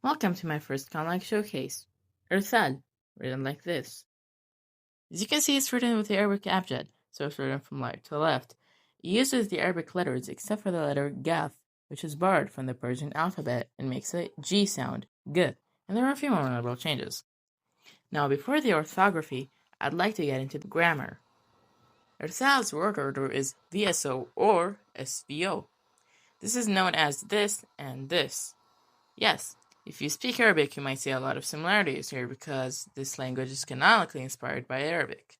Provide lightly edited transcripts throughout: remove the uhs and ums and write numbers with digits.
Welcome to my first Conlang showcase. Irthal, written like this. As you can see, it's written with the Arabic abjad, so it's written from right to left. It uses the Arabic letters except for the letter Gath, which is borrowed from the Persian alphabet and makes a G sound, G, and there are a few more notable changes. Now, before the orthography, I'd like to get into the grammar. Irthal's word order is VSO or SVO. This is known as this and this. Yes, if you speak Arabic, you might see a lot of similarities here because this language is canonically inspired by Arabic.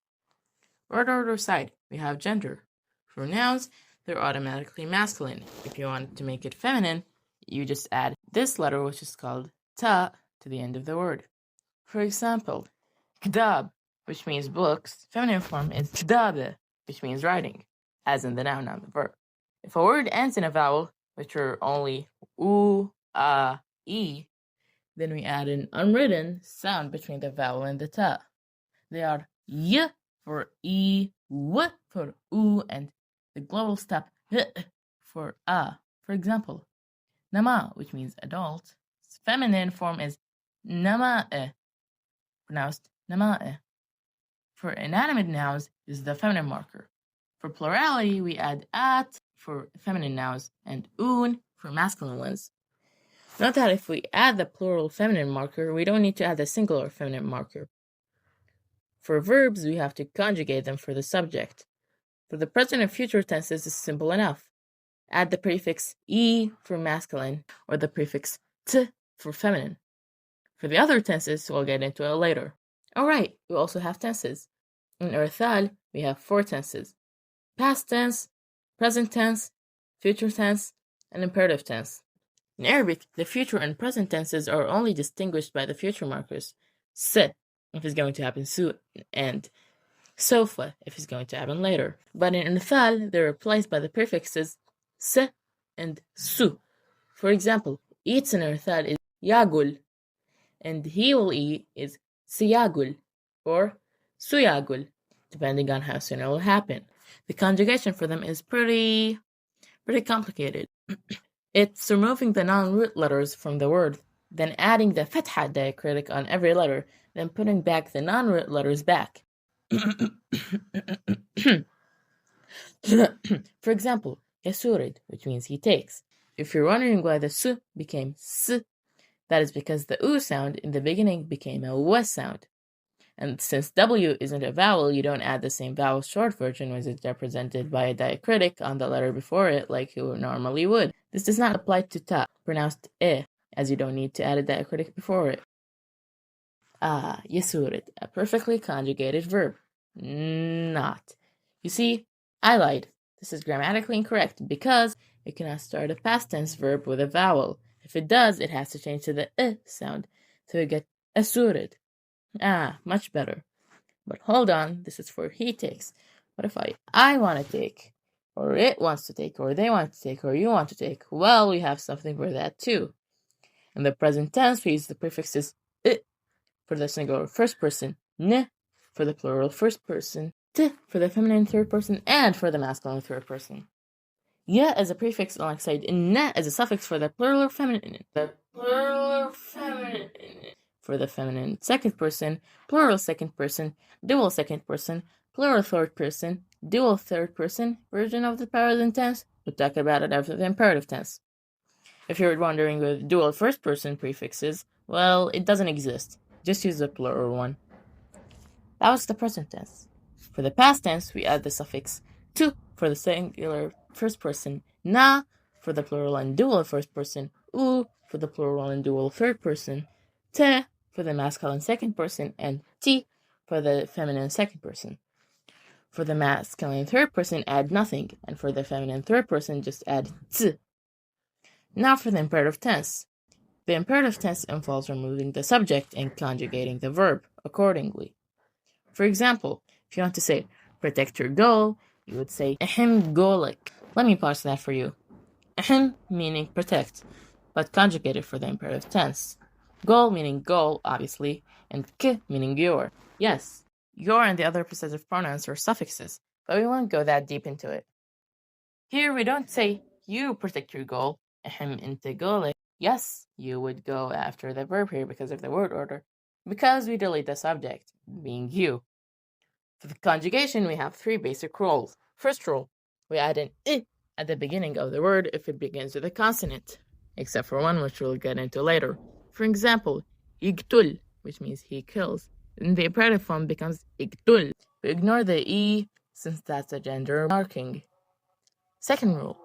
Word order side, we have gender. For nouns, they're automatically masculine. If you want to make it feminine, you just add this letter, which is called ta, to the end of the word. For example, kdab, which means books, feminine form is kdabe, which means writing, as in the noun, not the verb. If a word ends in a vowel, which are only u, a, e, then we add an unwritten sound between the vowel and the ta. They are y for e, w for u, and the global stop h for a. For example, nama, which means adult, its feminine form is nama'e, pronounced nama'e. For inanimate nouns, this is the feminine marker. For plurality, we add at for feminine nouns and un for masculine ones. Note that if we add the plural feminine marker, we don't need to add the singular feminine marker. For verbs, we have to conjugate them for the subject. For the present and future tenses, it's simple enough. Add the prefix e for masculine or the prefix t for feminine. For the other tenses, we'll get into it later. Alright, we also have tenses. In Irthal, we have 4 tenses: past tense, present tense, future tense, and imperative tense. In Arabic, the future and present tenses are only distinguished by the future markers se, if it's going to happen soon, and sofa, if it's going to happen later. But in Irthal, they're replaced by the prefixes se and su. For example, eats in Irthal is yagul, and he will eat is siyagul or suyagul, depending on how soon it will happen. The conjugation for them is pretty complicated. It's removing the non-root letters from the word, then adding the fatha diacritic on every letter, then putting back the non-root letters back. For example, yasurid, which means he takes. If you're wondering why the su became s, that is because the u sound in the beginning became a w sound. And since W isn't a vowel, you don't add the same vowel short version when it's represented by a diacritic on the letter before it like you normally would. This does not apply to ta, pronounced e, as you don't need to add a diacritic before it. Yasurid, a perfectly conjugated verb. Not. You see, I lied. This is grammatically incorrect because it cannot start a past tense verb with a vowel. If it does, it has to change to the sound, so you get asurid. Much better. But hold on, this is for he takes. What if I want to take, or it wants to take, or they want to take, or you want to take? Well, we have something for that too. In the present tense, we use the prefixes I for the singular first person, n for the plural first person, t for the feminine third person, and for the masculine third person. Ya as a prefix alongside na as a suffix for the plural feminine. For the feminine second person, plural second person, dual second person, plural third person, dual third person version of the present tense. We'll talk about it after the imperative tense. If you're wondering what dual first person prefix is, well, it doesn't exist. Just use the plural one. That was the present tense. For the past tense, we add the suffix tu for the singular first person, na for the plural and dual first person, u for the plural and dual third person, te for the masculine second person, and ti for the feminine second person. For the masculine third person, add nothing, and for the feminine third person, just add ts. Now for the imperative tense. The imperative tense involves removing the subject and conjugating the verb accordingly. For example, if you want to say protect your goal, you would say ahem golik. Let me parse that for you. Ahem meaning protect, but conjugated for the imperative tense. Goal meaning goal, obviously, and k meaning your. Yes, your and the other possessive pronouns are suffixes, but we won't go that deep into it. Here we don't say you protect your goal, ahem inte golik. Yes, you would go after the verb here because of the word order, because we delete the subject, being you. For the conjugation, we have 3 basic rules. First rule, we add an I at the beginning of the word if it begins with a consonant, except for one which we'll get into later. For example, يقتل, which means he kills. Then the imperative form becomes يقتل. We ignore the E since that's a gender marking. Second rule,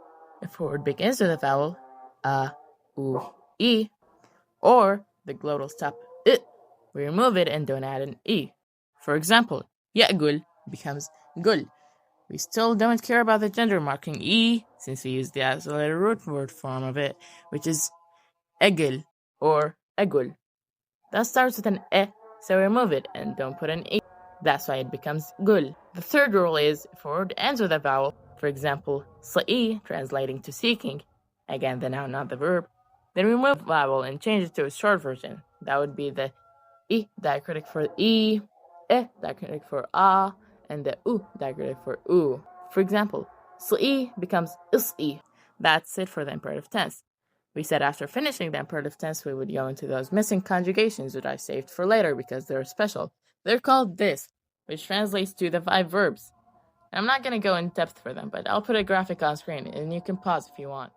if a word begins with a vowel, a, u, e, or the glottal stop I, we remove it and don't add an E. For example, يأكل becomes gul. We still don't care about the gender marking E since we use the isolated root word form of it, which is egil or egul. That starts with an E, so remove it and don't put an E. That's why it becomes gul. The third rule is if a word ends with a vowel, for example, sla'i, translating to seeking, again the noun, not the verb, then remove the vowel and change it to a short version. That would be the I diacritic for E, diacritic for A, and the U diacritic for U. For example, sla'i becomes is'i. That's it for the imperative tense. We said after finishing the imperative tense, we would go into those missing conjugations that I saved for later because they're special. They're called this, which translates to the 5 verbs. I'm not going to go in depth for them, but I'll put a graphic on screen, and you can pause if you want.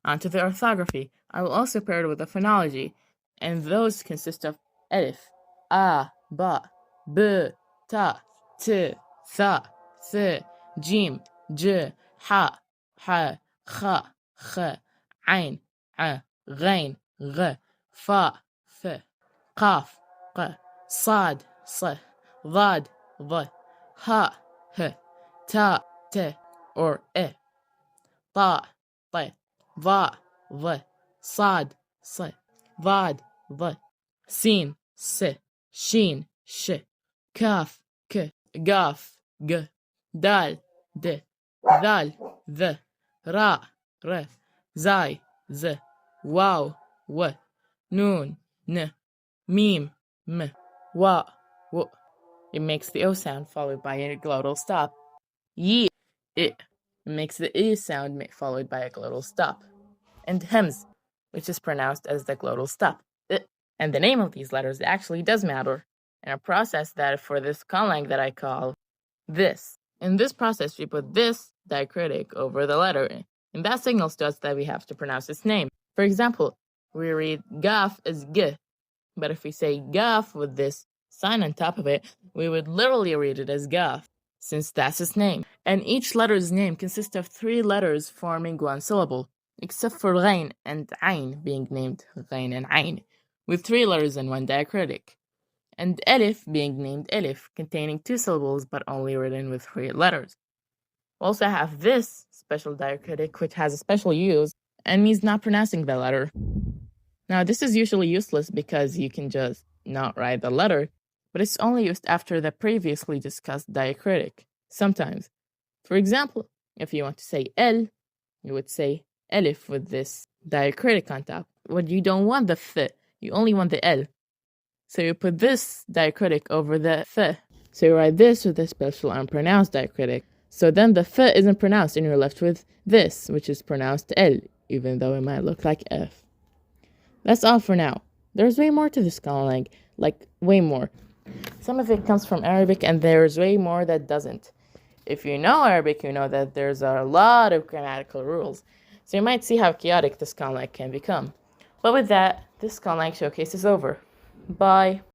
On to the orthography. I will also pair it with a phonology, and those consist of alif, a, ba, b, ta, t, tha, th, jim, j, ha, ha, kha, kh, ain, a, ghain, gh, fa, f, qaf, q, sad, s, dhad, dh, ha, h, ta, t, or e, ta, t, va, v, sad, s, vad, v, sin, s, shin, sh, kaf, k, gaf, g, dal, d, dal, th, ra, r, zai, z, waw, w, nun, n, mim, m, wa, w. It makes the O sound followed by a glottal stop. Yi, it makes the I sound followed by a glottal stop. And hems, which is pronounced as the glottal stop. And the name of these letters actually does matter, in a process that for this Conlang that I call this. In this process, we put this diacritic over the letter, and that signals to us that we have to pronounce its name. For example, we read gaf as g, but if we say gaf with this sign on top of it, we would literally read it as gaf, since that's its name. And each letter's name consists of 3 letters forming one syllable, except for ghain and ain being named ghain and ain, with 3 letters and 1 diacritic, and elif being named elif, containing 2 syllables but only written with 3 letters. We also have this special diacritic, which has a special use and means not pronouncing the letter. Now, this is usually useless because you can just not write the letter, but it's only used after the previously discussed diacritic, sometimes. For example, if you want to say el, you would say elif with this diacritic on top. But you don't want the th, you only want the el. So you put this diacritic over the th. So you write this with a special unpronounced diacritic. So then the th isn't pronounced and you're left with this, which is pronounced el, even though it might look like f. That's all for now. There's way more to this Conlang, like way more. Some of it comes from Arabic and there's way more that doesn't. If you know Arabic, you know that there's a lot of grammatical rules, so you might see how chaotic this Conlang can become. But with that, this Conlang showcase is over. Bye.